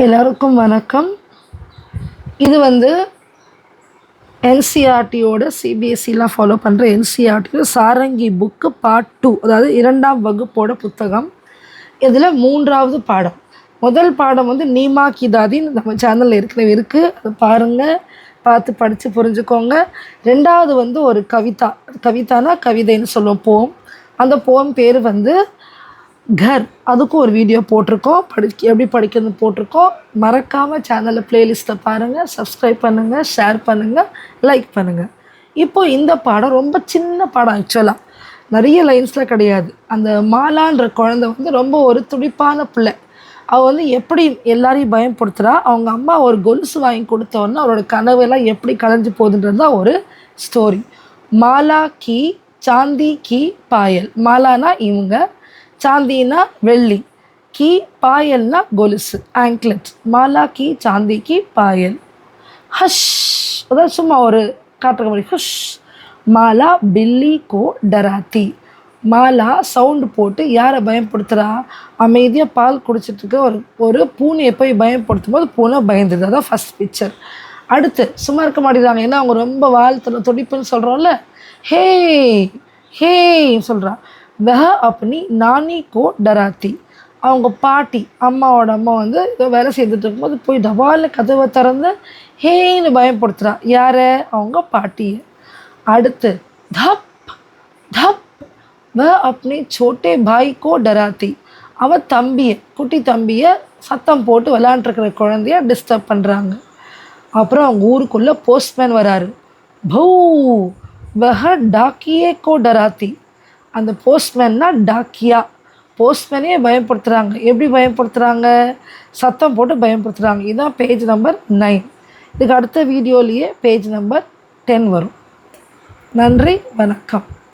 எல்லாருக்கும் வணக்கம். இது வந்து என்சிஆர்டியோட சிபிஎஸ்சிலாம் ஃபாலோ பண்ணுற என்சிஆர்டியோட சாரங்கி புக்கு பார்ட் 2, அதாவது 2ஆம் வகுப்போட புத்தகம். இதில் 3வது பாடம். முதல் பாடம் வந்து நீமா கிதாதின்னு நம்ம சேனலில் ஏற்கனவே இருக்குது, அதை பாருங்கள், பார்த்து படித்து புரிஞ்சுக்கோங்க. 2வது வந்து ஒரு கவிதானா கவிதைன்னு சொல்லுவோம், போம். அந்த போம் பேர் வந்து கர். அதுக்கும் ஒரு வீடியோ போட்டிருக்கோம், எப்படி படிக்கிறதுன்னு போட்டிருக்கோம். மறக்காமல் சேனலில் ப்ளேலிஸ்ட்டை பாருங்கள், சப்ஸ்கிரைப் பண்ணுங்கள், ஷேர் பண்ணுங்கள், லைக் பண்ணுங்கள். இப்போது இந்த பாடம் ரொம்ப சின்ன பாடம், ஆக்சுவலாக நிறைய லைன்ஸில் கிடையாது. அந்த மாலான்ற குழந்தை வந்து ரொம்ப ஒரு துடிப்பான பிள்ளை. அவள் வந்து எப்படி எல்லாரையும் பயன்படுத்துகிறா, அவங்க அம்மா ஒரு கொலுசு வாங்கி கொடுத்தோன்னா அவரோட கனவெல்லாம் எப்படி கலைஞ்சு போகுதுன்றது தான் ஒரு ஸ்டோரி. மாலா கி சாந்தி கி பாயல். மாலானா இவங்க, சாந்தினா வெள்ளி, கி பாயல்னா கொலுசு, ஆங்க்லெட். மாலா கி சாந்தி கி பாயல். ஹஷ், அதான் சும்மா ஒரு காட்டுற மாதிரி. ஹஷ். மாலா பில்லி கோ டராத்தி. மாலா சவுண்டு போட்டு யாரை பயன்படுத்துகிறா, அமைதியாக பால் குடிச்சிட்ருக்க ஒரு பூனையை போய் பயன்படுத்தும் போது பூனை பயந்துது. அதான் ஃபஸ்ட் பிக்சர். அடுத்து சும்மா இருக்க மாட்டேங்கிறாங்க, ஏன்னா அவங்க ரொம்ப வாழ்த்து துடிப்புன்னு சொல்கிறோம்ல. ஹே ஹே சொல்கிறா. வஹ அப்பனி நானி கோ டராத்தி. அவங்க பாட்டி, அம்மாவோட அம்மா வந்து ஏதோ வேலை செய்துட்டு இருக்கும்போது போய் டபால்னு கதவை திறந்து ஹேன்னு பயன்படுத்துகிறா. யாரை, அவங்க பாட்டியை. அடுத்து தப் தப். வ அப்பனி சோட்டே பாய் கோ டராத்தி. அவள் தம்பியை, குட்டி தம்பியை சத்தம் போட்டு விளையாண்டுருக்கிற குழந்தைய டிஸ்டர்ப் பண்ணுறாங்க. அப்புறம் அவங்க ஊருக்குள்ளே போஸ்ட்மேன் வராரு. பௌ வஹ டாக்கியே கோ டராத்தி. அந்த போஸ்ட்மேன்னா டாக்கியா. போஸ்ட்மேனே பயன்படுத்துகிறாங்க. எப்படி பயன்படுத்துகிறாங்க, சத்தம் போட்டு பயன்படுத்துகிறாங்க. இதுதான் பேஜ் நம்பர் 9. இதுக்கு அடுத்த வீடியோலேயே பேஜ் நம்பர் 10 வரும். நன்றி, வணக்கம்.